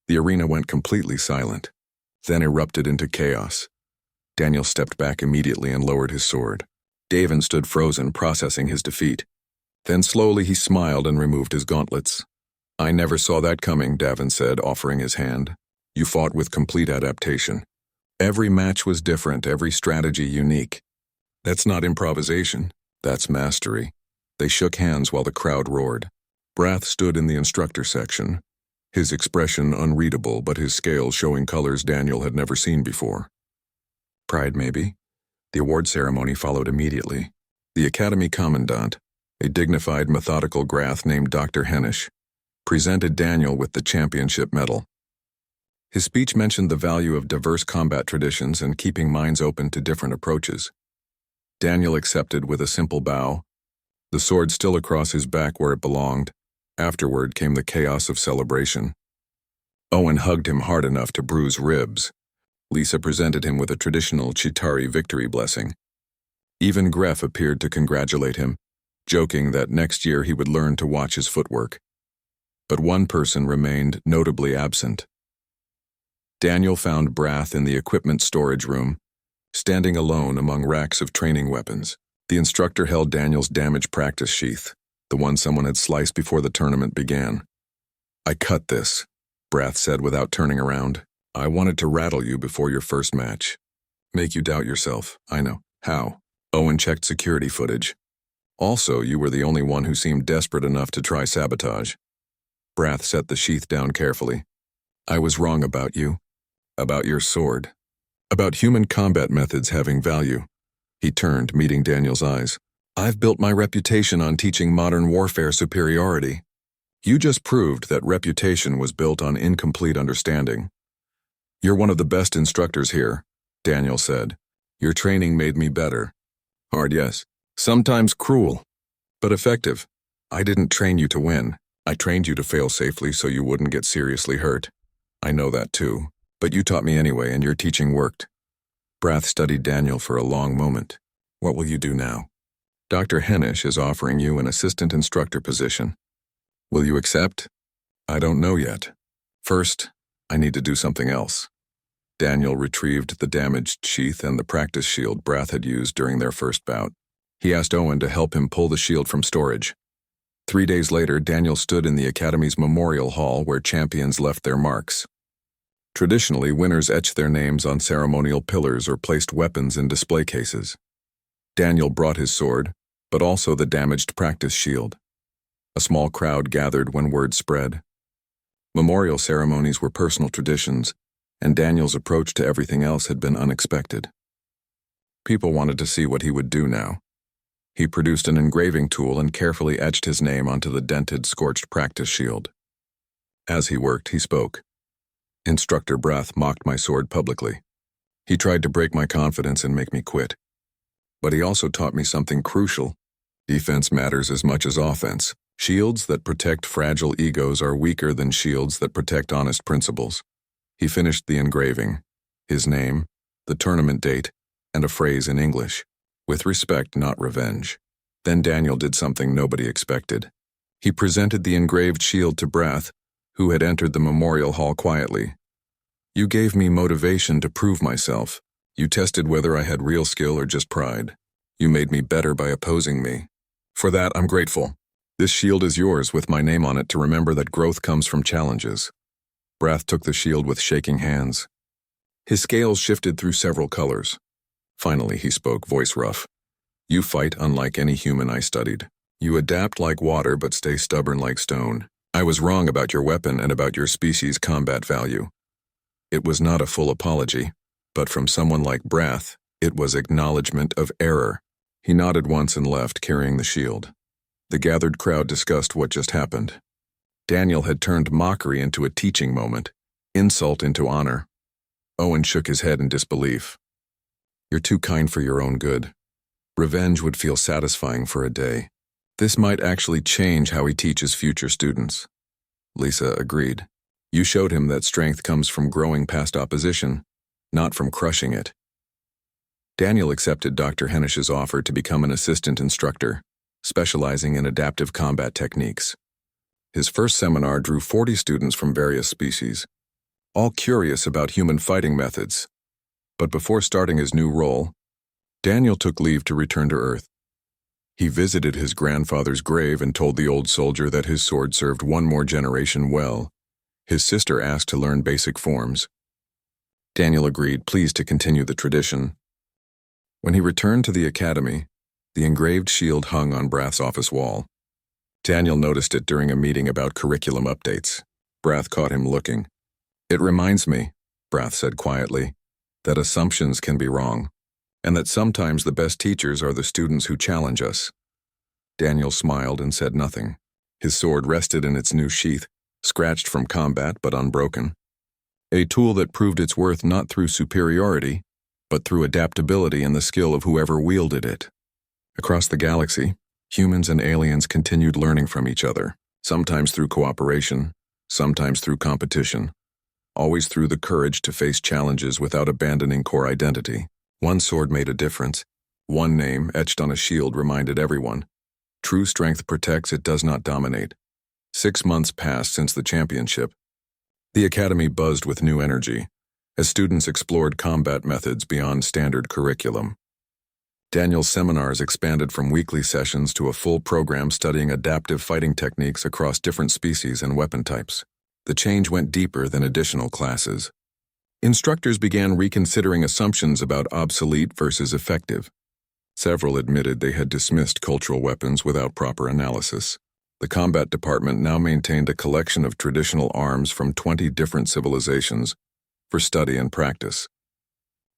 The arena went completely silent, then erupted into chaos. Daniel stepped back immediately and lowered his sword. Davin stood frozen, processing his defeat. Then slowly he smiled and removed his gauntlets. I never saw that coming, Davin said, offering his hand. You fought with complete adaptation. Every match was different, every strategy unique. That's not improvisation, that's mastery. They shook hands while the crowd roared. Brath stood in the instructor section, his expression unreadable but his scales showing colors Daniel had never seen before. Pride, maybe? The award ceremony followed immediately. The Academy Commandant, A dignified, methodical Grath named Dr. Hennish presented Daniel with the championship medal. His speech mentioned the value of diverse combat traditions and keeping minds open to different approaches. Daniel accepted with a simple bow, the sword still across his back where it belonged. Afterward came the chaos of celebration. Owen hugged him hard enough to bruise ribs. Lisa presented him with a traditional Chitari victory blessing. Even Gref appeared to congratulate him, joking that next year he would learn to watch his footwork. But one person remained notably absent. Daniel found Brath in the equipment storage room, standing alone among racks of training weapons. The instructor held Daniel's damaged practice sheath, the one someone had sliced before the tournament began. "I cut this," Brath said without turning around. "I wanted to rattle you before your first match. Make you doubt yourself, I know. How?" Owen checked security footage. "Also, you were the only one who seemed desperate enough to try sabotage." Brath set the sheath down carefully. "I was wrong about you. About your sword. About human combat methods having value." He turned, meeting Daniel's eyes. "I've built my reputation on teaching modern warfare superiority. You just proved that reputation was built on incomplete understanding. You're one of the best instructors here," Daniel said. "Your training made me better. Hard, yes. Sometimes cruel, but effective. I didn't train you to win. I trained you to fail safely so you wouldn't get seriously hurt. I know that too, but you taught me anyway and your teaching worked." Brath studied Daniel for a long moment. "What will you do now?" "Dr. Hennish is offering you an assistant instructor position. Will you accept?" "I don't know yet. First, I need to do something else." Daniel retrieved the damaged sheath and the practice shield Brath had used during their first bout. He asked Owen to help him pull the shield from storage. 3 days later, Daniel stood in the Academy's memorial hall where champions left their marks. Traditionally, winners etched their names on ceremonial pillars or placed weapons in display cases. Daniel brought his sword, but also the damaged practice shield. A small crowd gathered when word spread. Memorial ceremonies were personal traditions, and Daniel's approach to everything else had been unexpected. People wanted to see what he would do now. He produced an engraving tool and carefully etched his name onto the dented, scorched practice shield. As he worked, he spoke. "Instructor Brath mocked my sword publicly. He tried to break my confidence and make me quit. But he also taught me something crucial. Defense matters as much as offense. Shields that protect fragile egos are weaker than shields that protect honest principles." He finished the engraving, his name, the tournament date, and a phrase in English. "With respect, not revenge." Then Daniel did something nobody expected. He presented the engraved shield to Brath, who had entered the memorial hall quietly. "You gave me motivation to prove myself. You tested whether I had real skill or just pride. You made me better by opposing me. For that, I'm grateful. This shield is yours with my name on it to remember that growth comes from challenges." Brath took the shield with shaking hands. His scales shifted through several colors. Finally, he spoke, voice rough. "You fight unlike any human I studied. You adapt like water but stay stubborn like stone. I was wrong about your weapon and about your species' combat value." It was not a full apology, but from someone like Brath, it was acknowledgement of error. He nodded once and left, carrying the shield. The gathered crowd discussed what just happened. Daniel had turned mockery into a teaching moment, insult into honor. Owen shook his head in disbelief. "You're too kind for your own good. Revenge would feel satisfying for a day. This might actually change how he teaches future students." Lisa agreed. "You showed him that strength comes from growing past opposition, not from crushing it." Daniel accepted Dr. Hennish's offer to become an assistant instructor, specializing in adaptive combat techniques. His first seminar drew 40 students from various species, all curious about human fighting methods. But before starting his new role, Daniel took leave to return to Earth. He visited his grandfather's grave and told the old soldier that his sword served one more generation well. His sister asked to learn basic forms. Daniel agreed, pleased to continue the tradition. When he returned to the academy, the engraved shield hung on Brath's office wall. Daniel noticed it during a meeting about curriculum updates. Brath caught him looking. "It reminds me," Brath said quietly, "that assumptions can be wrong, and that sometimes the best teachers are the students who challenge us." Daniel smiled and said nothing. His sword rested in its new sheath, scratched from combat but unbroken. A tool that proved its worth not through superiority, but through adaptability and the skill of whoever wielded it. Across the galaxy, humans and aliens continued learning from each other, sometimes through cooperation, sometimes through competition, always through the courage to face challenges without abandoning core identity. One sword made a difference. One name, etched on a shield, reminded everyone. True strength protects, it does not dominate. 6 months passed since the championship. The academy buzzed with new energy, as students explored combat methods beyond standard curriculum. Daniel's seminars expanded from weekly sessions to a full program studying adaptive fighting techniques across different species and weapon types. The change went deeper than additional classes. Instructors began reconsidering assumptions about obsolete versus effective. Several admitted they had dismissed cultural weapons without proper analysis. The combat department now maintained a collection of traditional arms from 20 different civilizations for study and practice.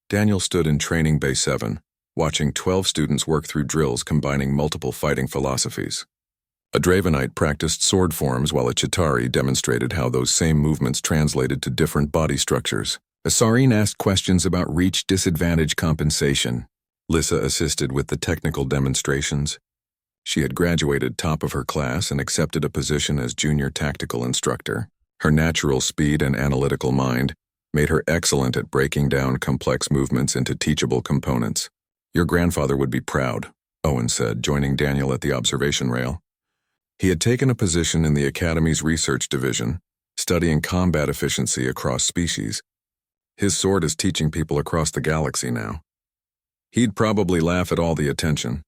Daniel stood in Training Bay 7, watching 12 students work through drills combining multiple fighting philosophies. A Dravenite practiced sword forms while a Chitauri demonstrated how those same movements translated to different body structures. A Saurine asked questions about reach disadvantage compensation. Lissa assisted with the technical demonstrations. She had graduated top of her class and accepted a position as junior tactical instructor. Her natural speed and analytical mind made her excellent at breaking down complex movements into teachable components. "Your grandfather would be proud," Owen said, joining Daniel at the observation rail. He had taken a position in the Academy's research division, studying combat efficiency across species. His sword is teaching people across the galaxy now. He'd probably laugh at all the attention.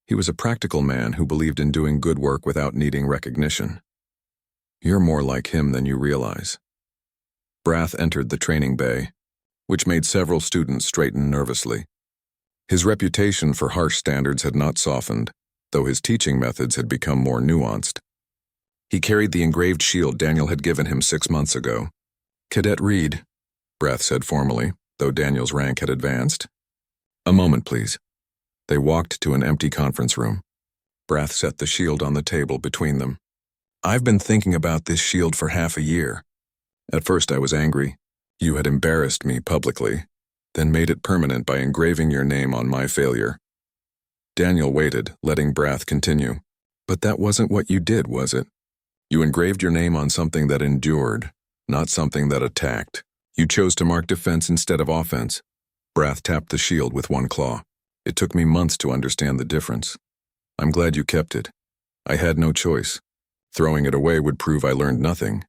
He was a practical man who believed in doing good work without needing recognition. "You're more like him than you realize." Brath entered the training bay, which made several students straighten nervously. His reputation for harsh standards had not softened, though his teaching methods had become more nuanced. He carried the engraved shield Daniel had given him 6 months ago. "Cadet Reed," Brath said formally, though Daniel's rank had advanced. "A moment, please." They walked to an empty conference room. Brath set the shield on the table between them. "I've been thinking about this shield for half a year. At first I was angry. You had embarrassed me publicly, then made it permanent by engraving your name on my failure." Daniel waited, letting Brath continue. "But that wasn't what you did, was it? You engraved your name on something that endured, not something that attacked. You chose to mark defense instead of offense." Brath tapped the shield with one claw. "It took me months to understand the difference. I'm glad you kept it. I had no choice. Throwing it away would prove I learned nothing."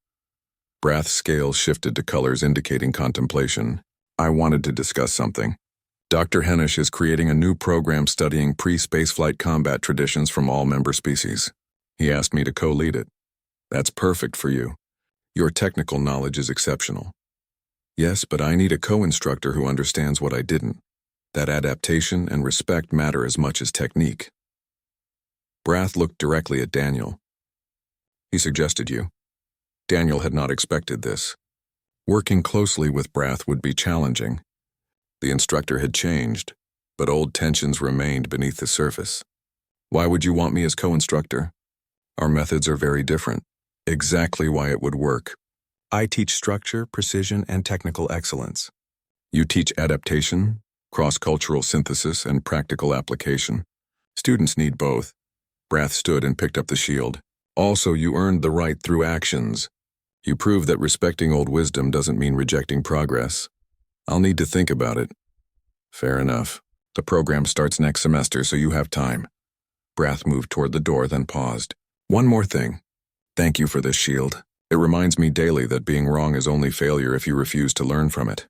Brath's scales shifted to colors indicating contemplation. "I wanted to discuss something. Dr. Hennish is creating a new program studying pre-spaceflight combat traditions from all member species. He asked me to co-lead it. That's perfect for you. Your technical knowledge is exceptional." "Yes, but I need a co-instructor who understands what I didn't. That adaptation and respect matter as much as technique." Brath looked directly at Daniel. "He suggested you." Daniel had not expected this. Working closely with Brath would be challenging. The instructor had changed, but old tensions remained beneath the surface. "Why would you want me as co-instructor?" "Our methods are very different." "Exactly why it would work. I teach structure, precision, and technical excellence. You teach adaptation, cross-cultural synthesis, and practical application. Students need both." Brath stood and picked up the shield. "Also, you earned the right through actions. You proved that respecting old wisdom doesn't mean rejecting progress." "I'll need to think about it." "Fair enough. The program starts next semester, so you have time." Brath moved toward the door, then paused. "One more thing. Thank you for this shield. It reminds me daily that being wrong is only failure if you refuse to learn from it."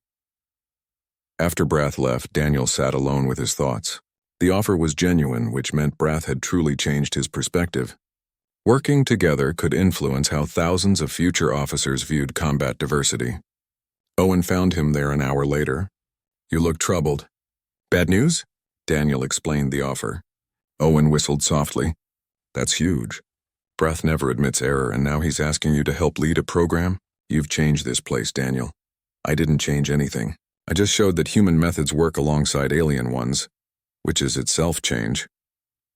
After Brath left, Daniel sat alone with his thoughts. The offer was genuine, which meant Brath had truly changed his perspective. Working together could influence how thousands of future officers viewed combat diversity. Owen found him there an hour later. "You look troubled." "Bad news?" Daniel explained the offer. Owen whistled softly. "That's huge. Brath never admits error, and now he's asking you to help lead a program? You've changed this place, Daniel." "I didn't change anything. I just showed that human methods work alongside alien ones, which is itself change."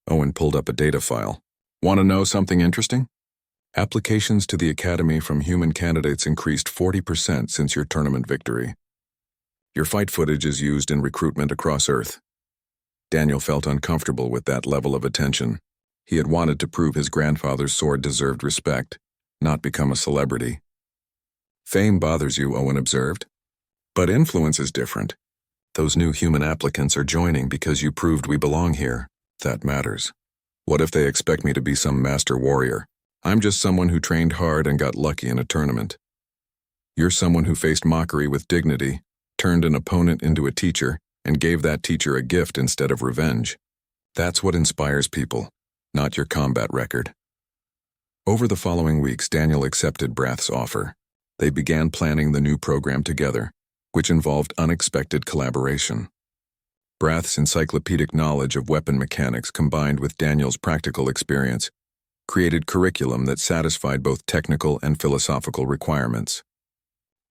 Owen pulled up a data file. Want to know something interesting? Applications to the Academy from human candidates increased 40% since your tournament victory. Your fight footage is used in recruitment across Earth. Daniel felt uncomfortable with that level of attention. He had wanted to prove his grandfather's sword deserved respect, not become a celebrity. Fame bothers you, Owen observed. But influence is different. Those new human applicants are joining because you proved we belong here. That matters. What if they expect me to be some master warrior? I'm just someone who trained hard and got lucky in a tournament. You're someone who faced mockery with dignity, turned an opponent into a teacher, and gave that teacher a gift instead of revenge. That's what inspires people, not your combat record. Over the following weeks, Daniel accepted Brath's offer. They began planning the new program together, which involved unexpected collaboration. Brath's encyclopedic knowledge of weapon mechanics combined with Daniel's practical experience created curriculum that satisfied both technical and philosophical requirements.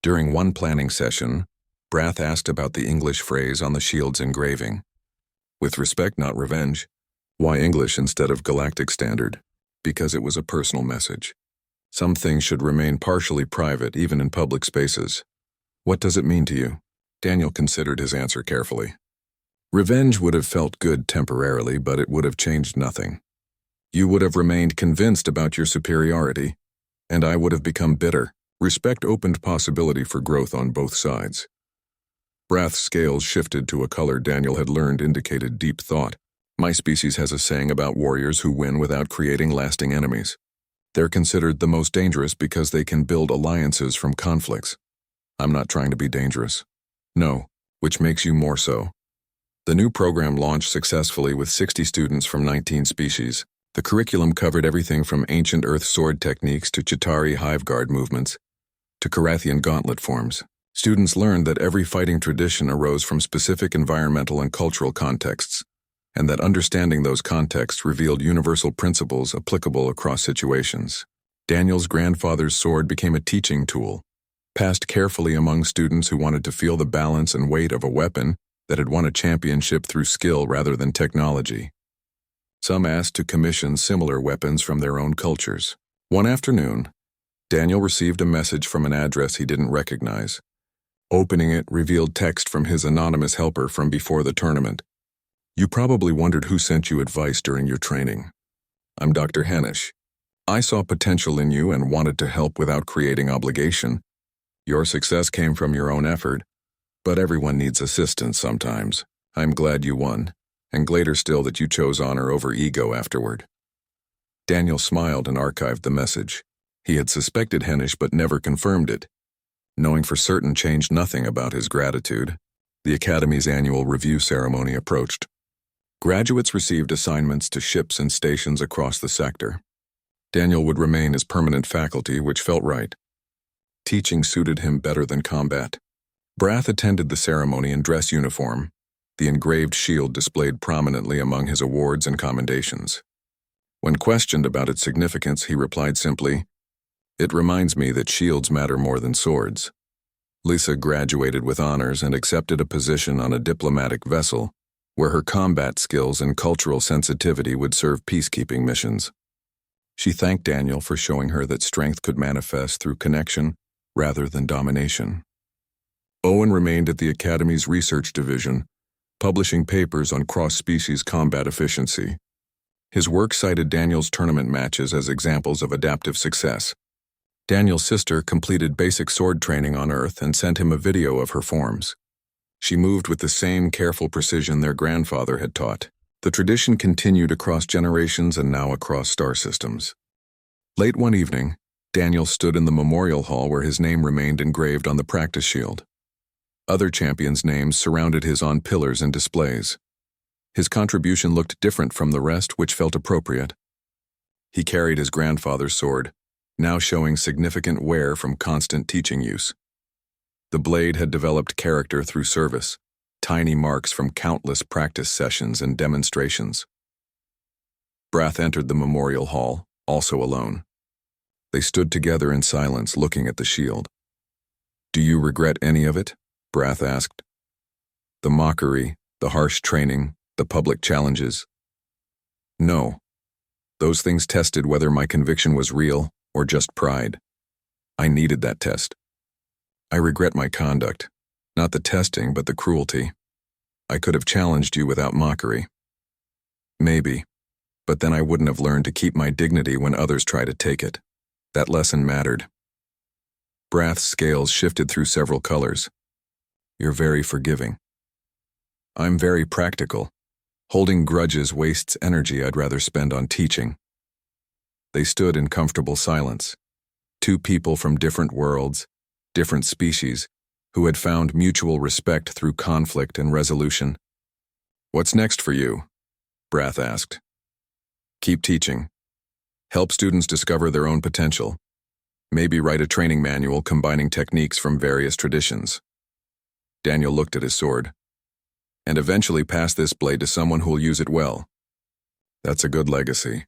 During one planning session, Brath asked about the English phrase on the shield's engraving. With respect, not revenge. Why English instead of Galactic Standard? Because it was a personal message. Some things should remain partially private, even in public spaces. What does it mean to you? Daniel considered his answer carefully. Revenge would have felt good temporarily, but it would have changed nothing. You would have remained convinced about your superiority, and I would have become bitter. Respect opened possibility for growth on both sides. Brath's scales shifted to a color Daniel had learned indicated deep thought. My species has a saying about warriors who win without creating lasting enemies. They're considered the most dangerous because they can build alliances from conflicts. I'm not trying to be dangerous. No, which makes you more so. The new program launched successfully with 60 students from 19 species. The curriculum covered everything from ancient Earth sword techniques to Chitauri hive guard movements to Carathian gauntlet forms. Students learned that every fighting tradition arose from specific environmental and cultural contexts, and that understanding those contexts revealed universal principles applicable across situations. Daniel's grandfather's sword became a teaching tool, passed carefully among students who wanted to feel the balance and weight of a weapon that had won a championship through skill rather than technology. Some asked to commission similar weapons from their own cultures. One afternoon, Daniel received a message from an address he didn't recognize. Opening it revealed text from his anonymous helper from before the tournament. You probably wondered who sent you advice during your training. I'm Dr. Henish. I saw potential in you and wanted to help without creating obligation. Your success came from your own effort, but everyone needs assistance sometimes. I'm glad you won, and gladder still that you chose honor over ego afterward. Daniel smiled and archived the message. He had suspected Henish but never confirmed it. Knowing for certain changed nothing about his gratitude. The Academy's annual review ceremony approached. Graduates received assignments to ships and stations across the sector. Daniel would remain as permanent faculty, which felt right. Teaching suited him better than combat. Brath attended the ceremony in dress uniform, the engraved shield displayed prominently among his awards and commendations. When questioned about its significance, he replied simply, "It reminds me that shields matter more than swords." Lisa graduated with honors and accepted a position on a diplomatic vessel, where her combat skills and cultural sensitivity would serve peacekeeping missions. She thanked Daniel for showing her that strength could manifest through connection rather than domination. Owen remained at the Academy's research division, publishing papers on cross-species combat efficiency. His work cited Daniel's tournament matches as examples of adaptive success. Daniel's sister completed basic sword training on Earth and sent him a video of her forms. She moved with the same careful precision their grandfather had taught. The tradition continued across generations and now across star systems. Late one evening, Daniel stood in the memorial hall where his name remained engraved on the practice shield. Other champions' names surrounded his on pillars and displays. His contribution looked different from the rest, which felt appropriate. He carried his grandfather's sword, now showing significant wear from constant teaching use. The blade had developed character through service, tiny marks from countless practice sessions and demonstrations. Brath entered the memorial hall, also alone. They stood together in silence, looking at the shield. "Do you regret any of it?" Brath asked. "The mockery, the harsh training, the public challenges." No. Those things tested whether my conviction was real or just pride. I needed that test. I regret my conduct, not the testing but the cruelty. I could have challenged you without mockery. Maybe, but then I wouldn't have learned to keep my dignity when others try to take it. That lesson mattered. Brath's scales shifted through several colors. You're very forgiving. I'm very practical. Holding grudges wastes energy I'd rather spend on teaching. They stood in comfortable silence. Two people from different worlds, different species, who had found mutual respect through conflict and resolution. What's next for you? Brath asked. Keep teaching. Help students discover their own potential. Maybe write a training manual combining techniques from various traditions. Daniel looked at his sword. And eventually pass this blade to someone who'll use it well. That's a good legacy.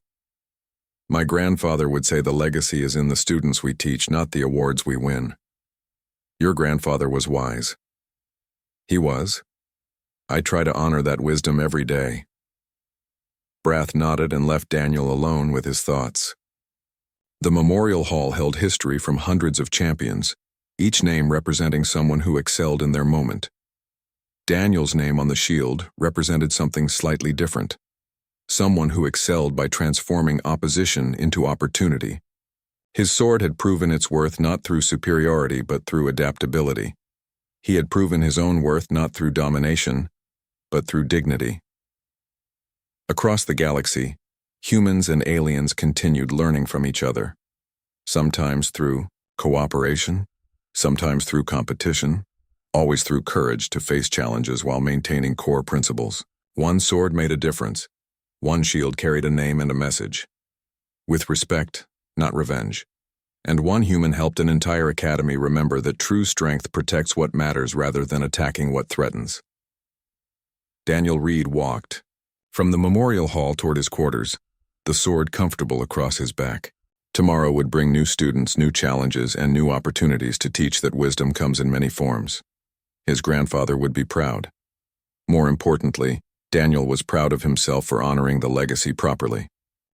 My grandfather would say the legacy is in the students we teach, not the awards we win. Your grandfather was wise. He was. I try to honor that wisdom every day. Brath nodded and left Daniel alone with his thoughts. The memorial hall held history from hundreds of champions, each name representing someone who excelled in their moment. Daniel's name on the shield represented something slightly different. Someone who excelled by transforming opposition into opportunity. His sword had proven its worth not through superiority but through adaptability. He had proven his own worth not through domination, but through dignity. Across the galaxy, humans and aliens continued learning from each other. Sometimes through cooperation, sometimes through competition, always through courage to face challenges while maintaining core principles. One sword made a difference. One shield carried a name and a message. With respect, not revenge. And one human helped an entire academy remember that true strength protects what matters rather than attacking what threatens. Daniel Reed walked from the memorial hall toward his quarters, the sword comfortable across his back. Tomorrow would bring new students, new challenges, and new opportunities to teach that wisdom comes in many forms. His grandfather would be proud. More importantly, Daniel was proud of himself for honoring the legacy properly.